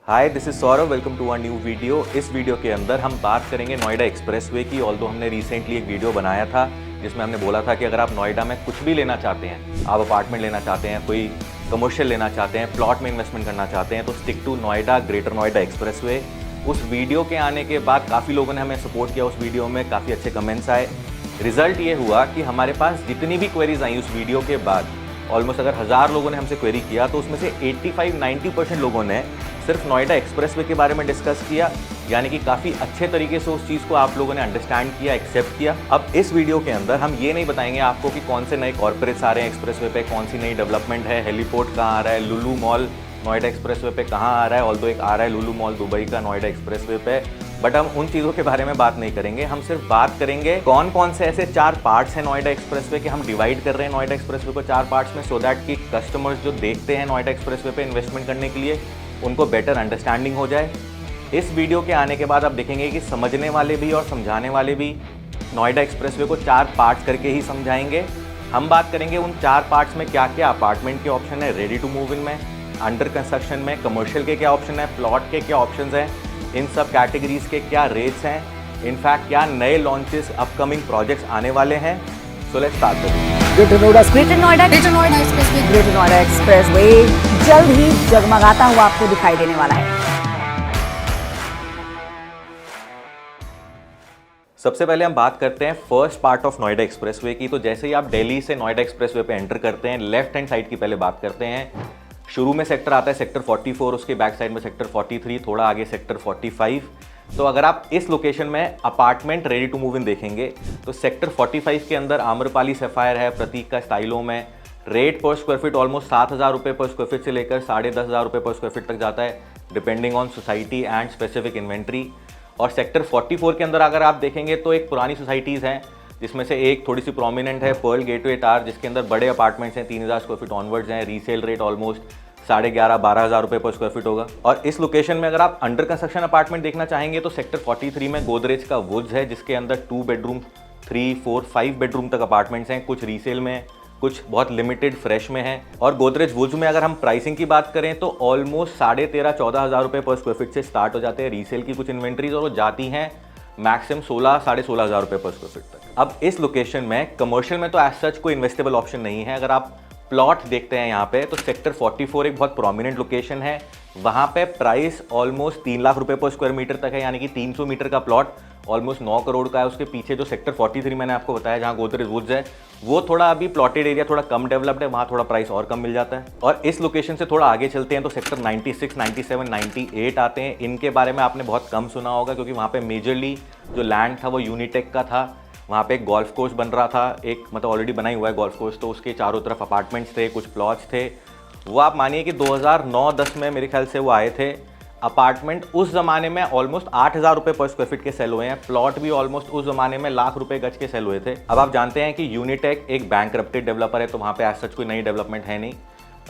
Hi, this is Saurabh. Welcome to a new video. इस video के अंदर हम बात करेंगे नोएडा एक्सप्रेसवे की। ऑल्दो हमने रिसेंटली एक वीडियो बनाया था जिसमें हमने बोला था कि अगर आप नोएडा में कुछ भी लेना चाहते हैं, आप अपार्टमेंट लेना चाहते हैं, कोई कमर्शियल लेना चाहते हैं, प्लॉट में इन्वेस्टमेंट करना चाहते हैं, तो stick to Noida, greater Noida expressway. उस वीडियो के आने के बाद काफ़ी लोगों ने हमें सपोर्ट किया। उस वीडियो में काफ़ी अच्छे कमेंट्स आए। रिजल्ट ये हुआ कि हमारे पास जितनी भी क्वेरीज आई उस वीडियो के बाद, ऑलमोस्ट अगर 1000 लोगों ने हमसे क्वेरी किया तो उसमें से 85-90% लोगों ने सिर्फ नोएडा एक्सप्रेसवे के बारे में डिस्कस किया। यानी कि काफ़ी अच्छे तरीके से उस चीज़ को आप लोगों ने अंडरस्टैंड किया, एक्सेप्ट किया। अब इस वीडियो के अंदर हम ये नहीं बताएंगे आपको कि कौन से नए कॉर्पोरेट्स आ रहे हैं एक्सप्रेसवे पे, कौन सी नई डेवलपमेंट है, हेलीपोर्ट कहाँ आ रहा है, लुलु मॉल नोएडा एक्सप्रेसवे पे कहाँ आ रहा है। ऑल्दो एक आ रहा है लुलु मॉल दुबई का नोएडा एक्सप्रेसवे पे, बट हम उन चीज़ों के बारे में बात नहीं करेंगे। हम सिर्फ बात करेंगे कौन कौन से ऐसे 4 पार्ट्स हैं नोएडा एक्सप्रेसवे के। हम डिवाइड कर रहे हैं नोएडा एक्सप्रेसवे को 4 पार्ट्स में, सो दैट कि कस्टमर्स जो देखते हैं नोएडा एक्सप्रेसवे पे इन्वेस्टमेंट करने के लिए, उनको बेटर अंडरस्टैंडिंग हो जाए। इस वीडियो के आने के बाद आप देखेंगे कि समझने वाले भी और समझाने वाले भी नोएडा एक्सप्रेसवे को 4 पार्ट्स करके ही समझाएंगे। हम बात करेंगे उन 4 पार्ट्स में क्या क्या अपार्टमेंट के ऑप्शन है, रेडी टू मूव इन में, अंडर कंस्ट्रक्शन में, कमर्शियल के क्या ऑप्शन है, प्लॉट के क्या ऑप्शंस हैं, इन सब कैटेगरीज के क्या रेट्स हैं, इनफैक्ट क्या नए लॉन्चेस अपकमिंग प्रोजेक्ट्स आने वाले हैं। सो लेट्स स्टार्ट करें। ग्रेटर नोएडा एक्सप्रेसवे जल्द ही जगमगाता हुआ आपको दिखाई देने वाला है। सबसे पहले हम बात करते हैं first part of Noida expressway की। तो जैसे ही आप दिल्ली से नोएडा एक्सप्रेसवे पे एंटर करते हैं, लेफ्ट हैंड साइड की पहले बात करते हैं। शुरू में सेक्टर आता है सेक्टर 44, उसके बैक साइड में सेक्टर 43, थोड़ा आगे सेक्टर 45। तो अगर आप इस लोकेशन में apartment ready to move in देखेंगे तो सेक्टर 45 के अंदर आम्रपाली सफायर है, प्रतीक का स्टाइलों में। रेट पर स्क्वायर फीट ऑलमोस्ट 7000 रुपये पर स्क्वायर फीट से लेकर 10,500 रुपये पर स्क्वायर फीट तक जाता है, depending on society and specific inventory. और सेक्टर 44 के अंदर अगर आप देखेंगे तो एक पुरानी सोसाइटीज़ हैं, जिसमें से एक थोड़ी सी प्रोमिनेंट है पर्ल गेटवे टावर, जिसके अंदर बड़े अपार्टमेंट्स हैं, 3000 स्क्वायर फीट ऑनवर्ड्स हैं। रीसेल रेट ऑलमोस्ट 11,500-12,000 रुपये पर स्क्वायर फीट होगा। और इस लोकेशन में अगर आप अंडर कंस्ट्रक्शन अपार्टमेंट देखना चाहेंगे तो सेक्टर 43 में गोदरेज का वुड्स है, जिसके अंदर 2 बेडरूम, 3, 4, 5 बेडरूम तक अपार्टमेंट्स हैं। कुछ रीसेल में, कुछ बहुत लिमिटेड फ्रेश में है। और गोदरेज वुड्स में अगर हम प्राइसिंग की बात करें तो ऑलमोस्ट 13,500-14,000 रुपये पर स्क्वायर फीट से स्टार्ट हो जाते हैं रीसेल की कुछ इन्वेंट्रीज, और वो जाती हैं मैक्सिमम 16,000-16,500 रुपये पर स्क्वायर फीट तक। अब इस लोकेशन में कमर्शियल में तो एज सच कोई इन्वेस्टेबल ऑप्शन नहीं है। अगर आप प्लॉट देखते हैं यहाँ पे तो सेक्टर 44 एक बहुत प्रोमिनेंट लोकेशन है। वहाँ पे प्राइस ऑलमोस्ट 3 लाख रुपए पर स्क्वायर मीटर तक है, यानी कि 300 मीटर का प्लॉट ऑलमोस्ट 9 करोड़ का है। उसके पीछे जो सेक्टर 43 मैंने आपको बताया जहाँ गोदरेज वुड्स है, वो थोड़ा अभी प्लॉटेड एरिया थोड़ा कम डेवलप्ड है, वहाँ थोड़ा प्राइस और कम मिल जाता है। और इस लोकेशन से थोड़ा आगे चलते हैं तो सेक्टर 96, 97, 98 आते हैं। इनके बारे में आपने बहुत कम सुना होगा क्योंकि वहाँ पे मेजरली जो लैंड था वो यूनिटेक का था। वहाँ पे एक गोल्फ कोर्स बन रहा था, एक मतलब ऑलरेडी बना ही हुआ है गोल्फ कोर्स, तो उसके चारों तरफ अपार्टमेंट्स थे, कुछ प्लॉट्स थे। वो आप मानिए कि 2009-10 में मेरे ख्याल से वो आए थे। अपार्टमेंट उस ज़माने में ऑलमोस्ट 8,000 रुपये पर स्क्वायर फीट के सेल हुए हैं। प्लॉट भी ऑलमोस्ट उस ज़माने में लाख रुपये गज के सेल हुए थे। अब आप जानते हैं कि यूनिटेक एक बैंकरप्टेड डेवलपर है, तो वहाँ पे एज सच कोई नई डेवलपमेंट है नहीं।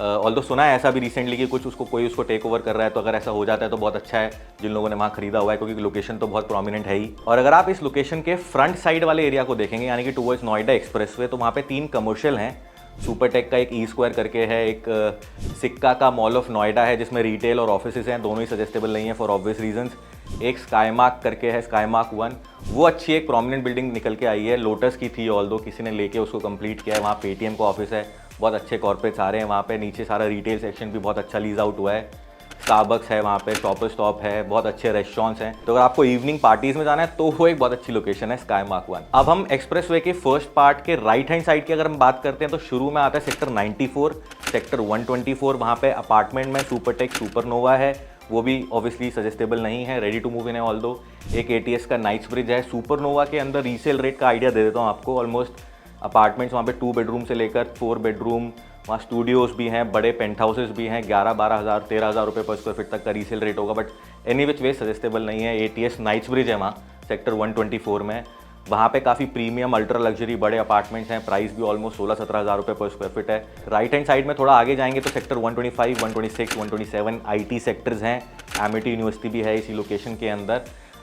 ऑल्दो सुना है ऐसा भी रिसेंटली कि कुछ कोई उसको टेक ओवर कर रहा है, तो अगर ऐसा हो जाता है तो बहुत अच्छा है जिन लोगों ने वहाँ खरीदा हुआ है, क्योंकि लोकेशन तो बहुत प्रोमिनेंट है ही। और अगर आप इस लोकेशन के फ्रंट साइड वाले एरिया को देखेंगे, यानी कि टुवर्ड्स नोएडा एक्सप्रेसवे, तो वहाँ पे 3 कमर्शियल हैं। सुपरटेक का एक ई स्क्वायर करके है, एक सिक्का का मॉल ऑफ नोएडा है जिसमें रिटेल और ऑफिसेज हैं, दोनों ही सजेस्टेबल नहीं है फॉर ऑब्वियस रीजंस। एक स्काईमार्क करके है, स्काईमार्क 1, वो अच्छी एक प्रोमिनेंट बिल्डिंग निकल के आई है। लोटस की थी, ऑल्दो किसी ने लेके उसको कंप्लीट किया है। वहाँ पेटीएम का ऑफिस है, बहुत अच्छे कॉर्पोरेट्स आ रहे हैं वहाँ पे। नीचे सारा रिटेल सेक्शन भी बहुत अच्छा लीज आउट हुआ है। स्टारबक्स है वहाँ पे, शॉपर स्टॉप है, बहुत अच्छे रेस्टोरेंट्स हैं। तो अगर आपको इवनिंग पार्टीज में जाना है तो वो एक बहुत अच्छी लोकेशन है स्काईमार्क 1। अब हम एक्सप्रेसवे के फर्स्ट पार्ट के राइट हैंड साइड की अगर हम बात करते हैं तो शुरू में आता है सेक्टर 94, सेक्टर 124। वहाँ पे अपार्टमेंट में सुपरटेक सुपरनोवा है, वो भी ऑब्वियसली सजेस्टेबल नहीं है, रेडी टू मूव इन है। ऑल्दो एक ATS का नाइट्स ब्रिज है। सुपरनोवा के अंदर रीसेल रेट का आइडिया दे देता हूँ आपको। ऑलमोस्ट अपार्टमेंट्स वहाँ पे 2 बेडरूम से लेकर 4 बेडरूम, वहाँ स्टूडियोज़ भी हैं, बड़े पेंट हाउसेज भी हैं। 11-12,000, 13,000 रुपये पर स्क्वायर फीट तक का रीसेल रेट होगा, but any which way suggestible नहीं है। ATS नाइट्स ब्रिज है वहाँ सेक्टर 124 में। वहाँ पे काफ़ी प्रीमियम अल्ट्रा लग्जरी बड़े अपार्टमेंट्स हैं, प्राइस भी ऑलमोस्ट 16-17,000 रुपये पर स्क्वायर फीट है। राइट हैंड साइड में थोड़ा आगे जाएंगे तो सेक्टर 125, 126, 127 IT सेक्टर्स हैं। एमिटी यूनिवर्सिटी भी है इसी लोकेशन के अंदर।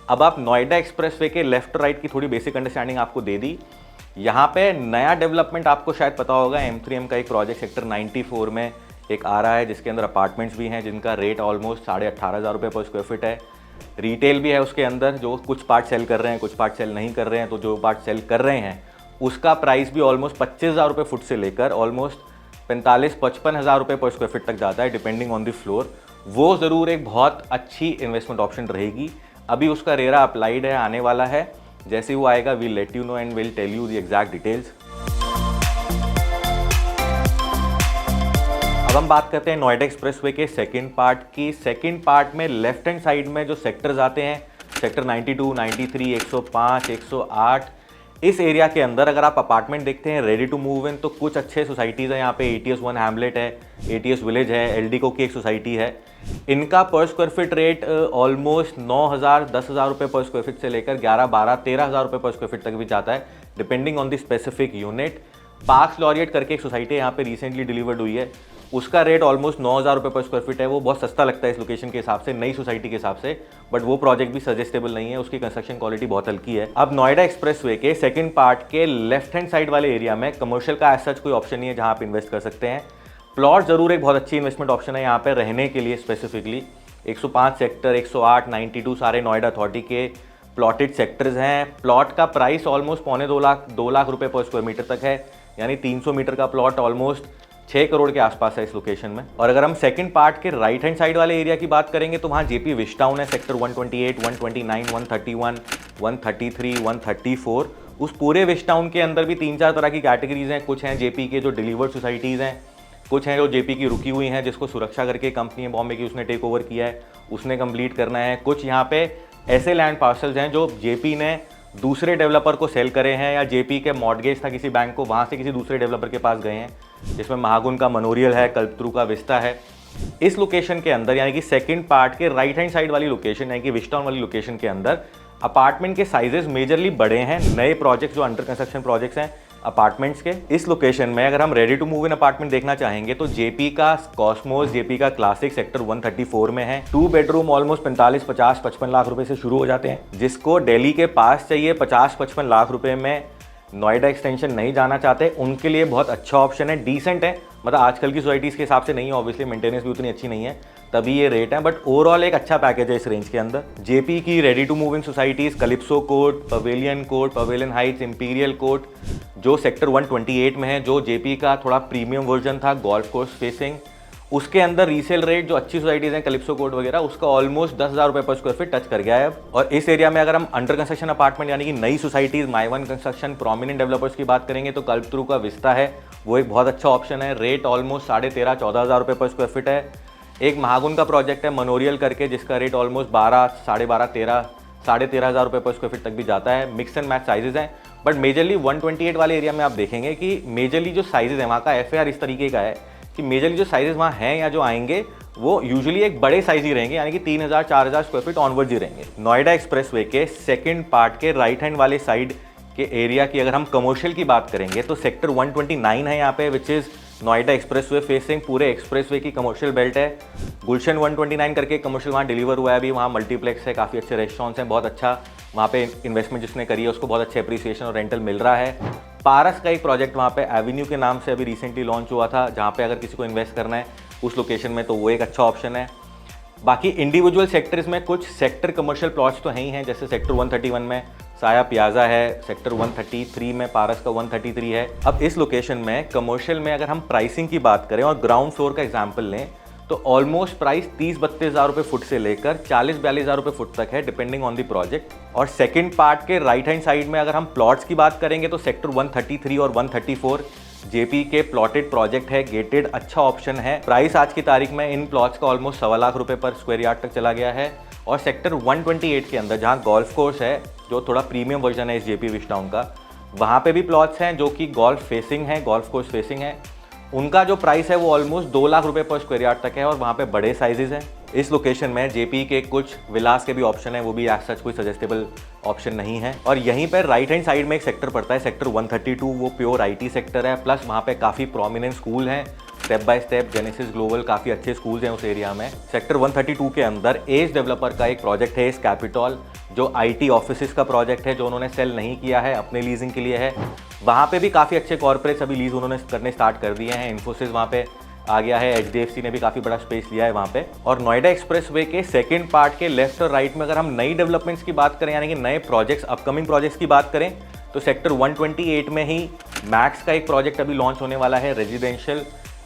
अब आप नोएडा एक्सप्रेसवे के लेफ्ट राइट की थोड़ी बेसिक अंडरस्टैंडिंग आपको दे दी। यहाँ पे नया डेवलपमेंट आपको शायद पता होगा, M3M का एक प्रोजेक्ट सेक्टर 94 में एक आ रहा है जिसके अंदर अपार्टमेंट्स भी हैं जिनका रेट ऑलमोस्ट 18,500 रुपये पर स्क्वायर फीट है। रिटेल भी है उसके अंदर, जो कुछ पार्ट सेल कर रहे हैं, कुछ पार्ट सेल नहीं कर रहे हैं। तो जो पार्ट सेल कर रहे हैं उसका प्राइस भी ऑलमोस्ट 25,000 रुपये फुट से लेकर ऑलमोस्ट 45-55 रुपये पर स्क्वायर फीट तक जाता है, डिपेंडिंग ऑन द फ्लोर। वो ज़रूर एक बहुत अच्छी इन्वेस्टमेंट ऑप्शन रहेगी। अभी उसका रेरा अप्लाइड है, आने वाला है। जैसे वो आएगा we'll let you know and will tell you the exact details. अब हम बात करते हैं नोएडा एक्सप्रेसवे के सेकंड पार्ट की। सेकंड पार्ट में लेफ्ट हैंड साइड में जो सेक्टर्स आते हैं, सेक्टर 92, 93, 105, 108, इस एरिया के अंदर अगर आप अपार्टमेंट देखते हैं रेडी टू मूव इन, तो कुछ अच्छे सोसाइटीज़ हैं यहाँ पे। ATS 1 हैमलेट है, ATS विलेज है, एल्डिको की एक सोसाइटी है। इनका पर स्क्वायर फीट रेट ऑलमोस्ट 9,000, 10,000 रुपये पर स्क्वायर फीट से लेकर 11, 12, 13,000 रुपये पर स्क्वायर फीट तक भी जाता है, depending on the specific unit. Parks laureate करके एक सोसाइटी यहाँ पे रिसेंटली डिलीवर्ड हुई है, उसका रेट ऑलमोस्ट 9,000 रुपये पर स्क्वायर फीट है। वो बहुत सस्ता लगता है इस लोकेशन के हिसाब से, नई सोसाइटी के हिसाब से, बट वो प्रोजेक्ट भी सजेस्टेबल नहीं है, उसकी कंस्ट्रक्शन क्वालिटी बहुत हल्की है। अब नोएडा एक्सप्रेसवे के सेकंड पार्ट के लेफ्ट हैंड साइड वाले एरिया में कमर्शियल का एज सच कोई ऑप्शन नहीं है जहाँ आप इन्वेस्ट कर सकते हैं। प्लॉट जरूर एक बहुत अच्छी इन्वेस्टमेंट ऑप्शन है यहाँ पे रहने के लिए स्पेसिफिकली। 105 सेक्टर, 108, 92 सारे नोएडा अथॉरिटी के प्लॉटेड सेक्टर्स हैं। प्लॉट का प्राइस ऑलमोस्ट 2 लाख रुपए पर स्क्वायर मीटर तक है, यानी 300 मीटर का प्लॉट ऑलमोस्ट 6 करोड़ के आसपास है इस लोकेशन में। और अगर हम सेकंड पार्ट के राइट हैंड साइड वाले एरिया की बात करेंगे तो वहाँ जेपी विस्टाउन है, सेक्टर 128, 129, 131, 133, 134। उस पूरे विस्टाउन के अंदर भी 3-4 तरह की कैटेगरीज हैं। कुछ हैं जेपी के जो डिलीवर्ड सोसाइटीज़ हैं, कुछ हैं जो जेपी की रुकी हुई हैं जिसको सुरक्षा करके कंपनी है बॉम्बे की, उसने टेक ओवर किया है, उसने कंप्लीट करना है। कुछ यहाँ पे ऐसे लैंड पार्सल्स हैं जो जेपी ने दूसरे डेवलपर को सेल करे हैं, या जेपी के मॉर्गेज था किसी बैंक को, वहाँ से किसी दूसरे डेवलपर के पास गए हैं, जिसमें महागुन का मनोरियल है, कल्पतरू का विस्ता है। इस लोकेशन के अंदर यानी कि सेकंड पार्ट के राइट हैंड साइड वाली लोकेशन यानी कि विस्टाउन वाली लोकेशन के अंदर अपार्टमेंट के साइजेस मेजरली बड़े हैं। नए प्रोजेक्ट्स जो अंडर कंस्ट्रक्शन प्रोजेक्ट्स हैं अपार्टमेंट्स के, इस लोकेशन में अगर हम ready to move in apartment देखना चाहेंगे तो जेपी का कॉस्मोस, जेपी का क्लासिक सेक्टर 134 में है। 2 बेडरूम ऑलमोस्ट 45, 50, 55 लाख रुपए से शुरू हो जाते हैं। जिसको दिल्ली के पास चाहिए 50-55 लाख रुपए में, नोएडा एक्सटेंशन नहीं जाना चाहते, उनके लिए बहुत अच्छा ऑप्शन है। डिसेंट है, मतलब आजकल की सोसाइटीज़ के हिसाब से नहीं है, ऑब्वियसली मेंटेनेंस भी उतनी अच्छी नहीं है, तभी ये रेट है, बट ओवरऑल एक अच्छा पैकेज है इस रेंज के अंदर। जेपी की ready to move in societies Calypso Court, Pavilion Heights, Imperial Court, जो सेक्टर 128 में है, जो जेपी का थोड़ा प्रीमियम वर्जन था, गोल्फ कोर्स फेसिंग, उसके अंदर रीसेल रेट जो अच्छी सोसाइटीज़ हैं कलिप्सो कोर्ट वगैरह, उसका ऑलमोस्ट 10,000 रुपये पर स्क्वायर फीट टच कर गया है। और इस एरिया में अगर हम अंडर कंस्ट्रक्शन अपार्टमेंट यानी कि नई सोसाइटीज़, माई-वन कंस्ट्रक्शन, प्रोमिनेंट डेवलपर्स की बात करेंगे तो कल्पतरू का विस्ता है, वो एक बहुत अच्छा ऑप्शन है। रेट ऑलमोस्ट 13,500-14,000 रुपये पर स्क्वायर फीट है। एक महागुन का प्रोजेक्ट है मनोरियल करके, जिसका रेट ऑलमोस्ट 12, 12.5, 13,500 रुपये पर स्क्वायर फीट तक भी जाता है। मिक्स एंड मैच साइजेस हैं, बट मेजरली 128 वाले एरिया में आप देखेंगे कि मेजरली जो साइजेस हैं वहाँ का FAR इस तरीके का है कि मेजरली जो साइजेस वहाँ हैं या जो आएंगे वो यूजुअली एक बड़े साइज ही रहेंगे, यानी कि 3,000-4,000 स्क्वायर फीट ऑनवर्ड्स ही रहेंगे। नोएडा एक्सप्रेसवे के सेकंड पार्ट के राइट हैंड वाले साइड के एरिया की अगर हम कमर्शियल की बात करेंगे तो सेक्टर 129 है यहाँ पे, which is Noida expressway facing पूरे एक्सप्रेसवे की कमर्शियल बेल्ट है। गुलशन 129 करके कमर्शियल वहाँ डिलीवर हुआ है अभी, वहाँ मल्टीप्लेक्स है, काफ़ी अच्छे रेस्टोरेंट्स हैं, बहुत अच्छा वहाँ पे इन्वेस्टमेंट जिसने करी है उसको बहुत अच्छे अप्रिसिएशन और रेंटल मिल रहा है। पारस का एक प्रोजेक्ट वहाँ पे एवेन्यू के नाम से अभी रिसेंटली लॉन्च हुआ था, जहाँ पे अगर किसी को इन्वेस्ट करना है उस लोकेशन में तो वो एक अच्छा ऑप्शन है। बाकी इंडिविजुअल सेक्टर्स में कुछ सेक्टर कमर्शियल प्लॉट्स तो हैं ही हैं, जैसे सेक्टर 131 में साया प्याजा है, सेक्टर 133 में पारस का 133 है। अब इस लोकेशन में कमर्शियल में अगर हम प्राइसिंग की बात करें और ग्राउंड फ्लोर का एग्जाम्पल लें तो ऑलमोस्ट प्राइस 30-32 हज़ार रुपये फुट से लेकर 40-42 हज़ार रुपये फुट तक है, डिपेंडिंग ऑन द प्रोजेक्ट। और सेकंड पार्ट के राइट हैंड साइड में अगर हम प्लॉट्स की बात करेंगे तो सेक्टर 133 और 134 जेपी के प्लॉटेड प्रोजेक्ट है, गेटेड अच्छा ऑप्शन है। प्राइस आज की तारीख में इन प्लॉट्स का ऑलमोस्ट 1.25 लाख रुपये पर स्क्वायर यार्ड तक चला गया है। और सेक्टर 128 के अंदर जहाँ गोल्फ कोर्स है, जो थोड़ा प्रीमियम वर्जन है इस जेपी विस्टाउन का, वहाँ पे भी प्लॉट्स हैं जो कि गोल्फ फेसिंग है, गोल्फ कोर्स फेसिंग है। उनका जो प्राइस है वो ऑलमोस्ट 2 लाख रुपए पर स्क्वायर यार्ड तक है और वहाँ पे बड़े साइजेस हैं। इस लोकेशन में जेपी के कुछ विलास के भी ऑप्शन है, वो भी एज सच कोई सजेस्टेबल ऑप्शन नहीं है। और यहीं पर राइट हैंड साइड में एक सेक्टर पड़ता है, सेक्टर 132, वो प्योर IT सेक्टर है, प्लस वहाँ पे काफ़ी प्रोमिनेंट स्कूल हैं, step by step, genesis global, काफ़ी अच्छे स्कूल्स हैं उस एरिया में। सेक्टर 132 के अंदर एज डेवलपर का एक प्रोजेक्ट है, एज कैपिटल, जो IT ऑफिसेस का प्रोजेक्ट है, जो उन्होंने सेल नहीं किया है, अपने लीजिंग के लिए है। वहाँ पे भी काफ़ी अच्छे कॉर्पोरेट्स अभी लीज उन्होंने करने स्टार्ट कर दिए हैं। इन्फोसिस वहाँ पे आ गया है, HDFC ने भी काफ़ी बड़ा स्पेस लिया है वहाँ पे। और नोएडा एक्सप्रेसवे के सेकंड पार्ट के लेफ्ट और राइट में अगर हम नई डेवलपमेंट्स की बात करें, यानी कि नए प्रोजेक्ट्स, अपकमिंग प्रोजेक्ट्स की बात करें, तो सेक्टर 128 में ही मैक्स का एक प्रोजेक्ट अभी लॉन्च होने वाला है, रेजिडेंशियल,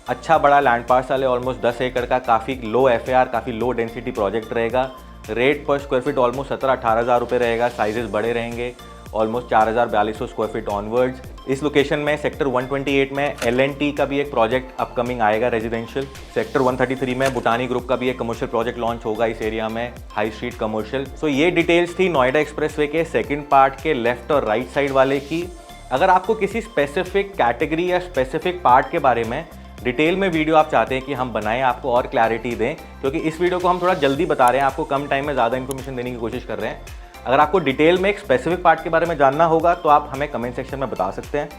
अच्छा बड़ा लैंड पार्सल है, ऑलमोस्ट 10 एकड़ का, काफ़ी लो FAR, काफ़ी लो डेंसिटी प्रोजेक्ट रहेगा। रेट पर स्क्वायर फीट ऑलमोस्ट 17-18 हज़ार रुपये रहेगा, साइजेस बड़े रहेंगे, ऑलमोस्ट 4,4200 स्क्वायर फीट ऑनवर्ड्स। इस लोकेशन में सेक्टर 128 में L&T का भी एक प्रोजेक्ट अपकमिंग आएगा रेजिडेंशियल। सेक्टर 133 में बुटानी ग्रुप का भी एक कमर्शियल प्रोजेक्ट लॉन्च होगा इस एरिया में, हाई स्ट्रीट कमर्शियल। सो ये डिटेल्स थी नोएडा एक्सप्रेसवे के सेकंड पार्ट के लेफ्ट और राइट साइड वाले की। अगर आपको किसी स्पेसिफिक कैटेगरी या स्पेसिफिक पार्ट के बारे में डिटेल में वीडियो आप चाहते हैं कि हम बनाएं, आपको और क्लैरिटी दें, क्योंकि इस वीडियो को हम थोड़ा जल्दी बता रहे हैं, आपको कम टाइम में ज़्यादा इन्फॉर्मेशन देने की कोशिश कर रहे हैं। अगर आपको डिटेल में एक स्पेसिफिक पार्ट के बारे में जानना होगा तो आप हमें कमेंट सेक्शन में बता सकते हैं।